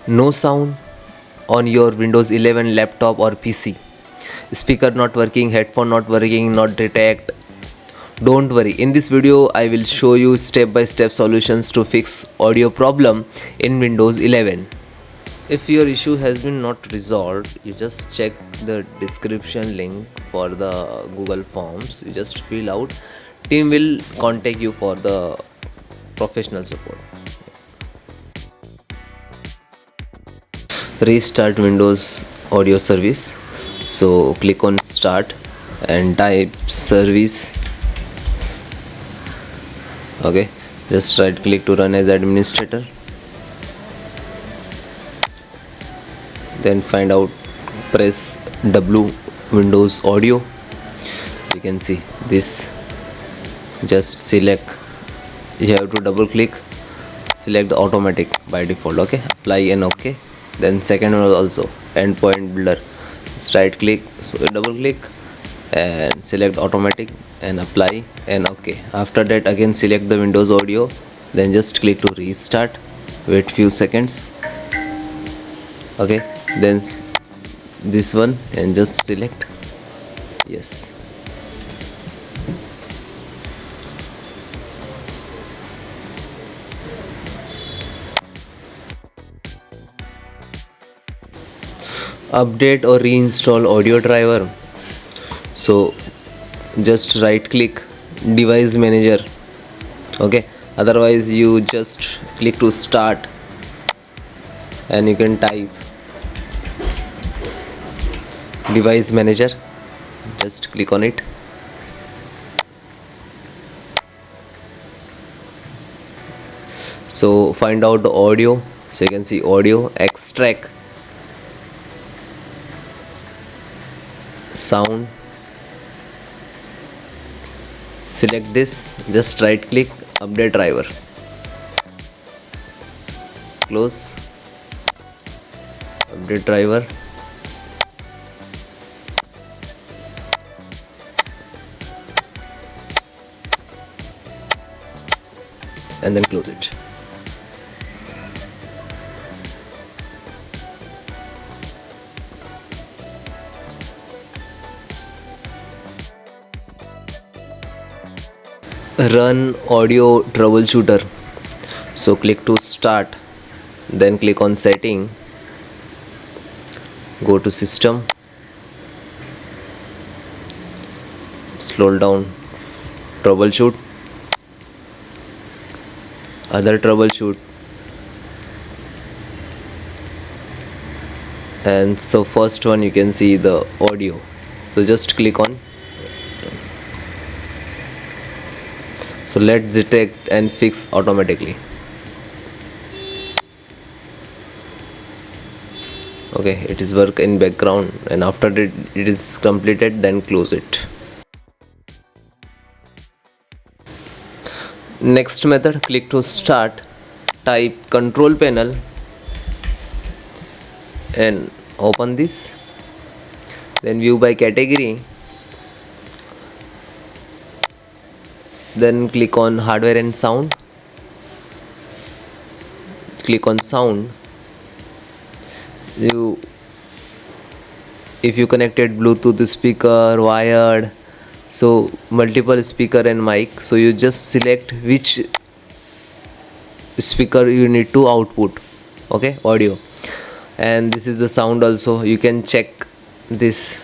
No sound on your Windows 11 laptop or PC. Speaker not working, headphone not working, not detect. Don't worry, in this video I will show you step-by-step solutions to fix audio problem in Windows 11. If your issue has been not resolved, you just check the description link for the Google Forms. You just fill out. Team will contact you for the professional support. Restart Windows audio service. So click on start and type service. Okay, just right click to run as administrator. Then find out, press W, Windows audio. You can see this. Just select, you have to double click, select automatic by default. Okay, apply and okay. Then second one also endpoint builder, just right click, so double click and select automatic and apply and okay. After that again select the Windows audio, then just click to restart, wait few seconds. Okay, then this one and just select yes. Update or reinstall audio driver. So just right click device manager. Okay, otherwise you just click to start and you can type device manager, just click on it. So find out the audio, so you can see audio, extract sound, select this, just right click update driver, close update driver. And then close it. Run audio troubleshooter. So click to start, then click on setting, go to system, scroll down, troubleshoot, other troubleshoot, and so first one you can see the audio, so just click on. So let's detect and fix automatically. Okay, it is work in background, and after it is completed, then close it. Next method, click to start, type control panel and open this, then view by category, then click on hardware and sound, click on sound. If you connected Bluetooth speaker, wired, so multiple speaker and mic, so you just select which speaker you need to output. Okay, audio, and this is the sound also. You can check this,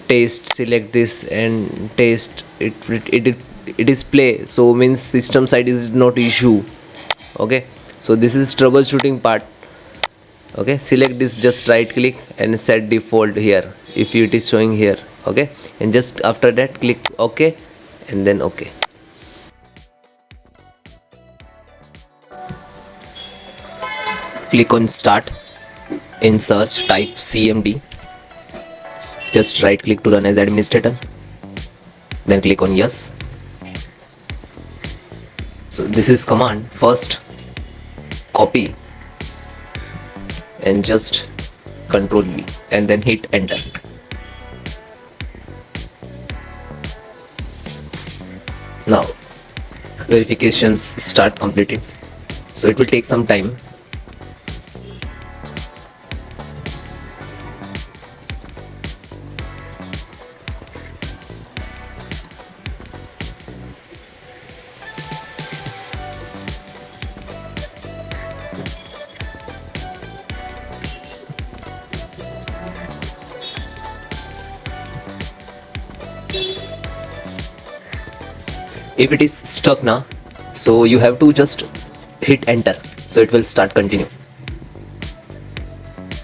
taste, select this and taste it is play, so means system side is not issue. Okay, so this is troubleshooting part. Okay, select this, just right click and set default here if it is showing here. Okay, and just after that click OK and then OK. Click on start, in search type CMD, just right click to run as administrator, then click on yes. So this is command, first copy and just control V and then hit enter. Now verifications start completed, so it will take some time. If it is stuck now, so you have to just hit enter, so it will start continue.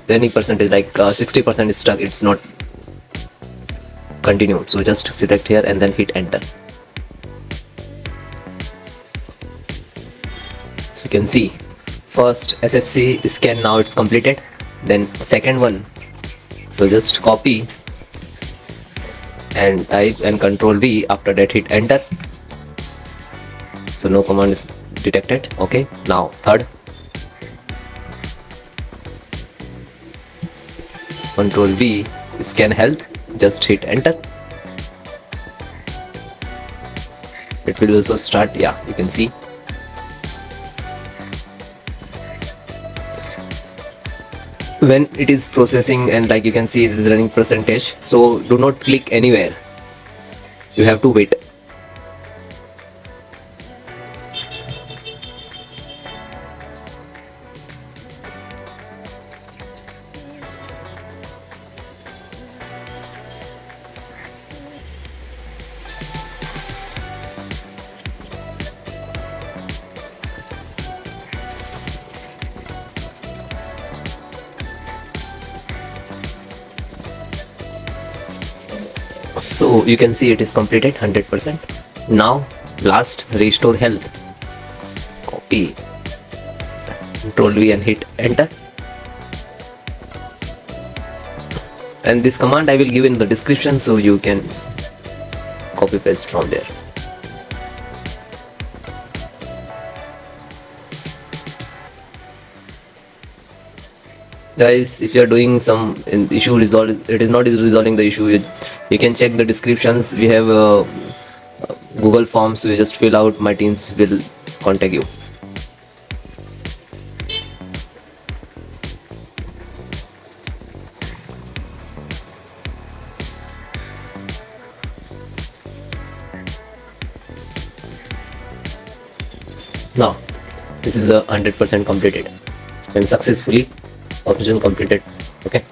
Any percentage like 60% is stuck, it's not continued, so just select here and then hit enter. So you can see first SFC scan, now it's completed. Then second one, so just copy and type and control V, after that hit enter. So no command is detected. Okay, now third, control V, ScanHealth, just hit enter. It will also start. Yeah, you can see. When it is processing, and like you can see, it is running percentage, so do not click anywhere, you have to wait. So you can see it is completed 100%. Now last, restore health, copy, control V and hit enter. And this command I will give in the description, so you can copy paste from there. Guys, if you are doing some issue resolve, it is not resolving the issue, you can check the descriptions. We have Google forms, so you just fill out, my teams will contact you. Now this is a 100% completed and successfully operation completed. Okay.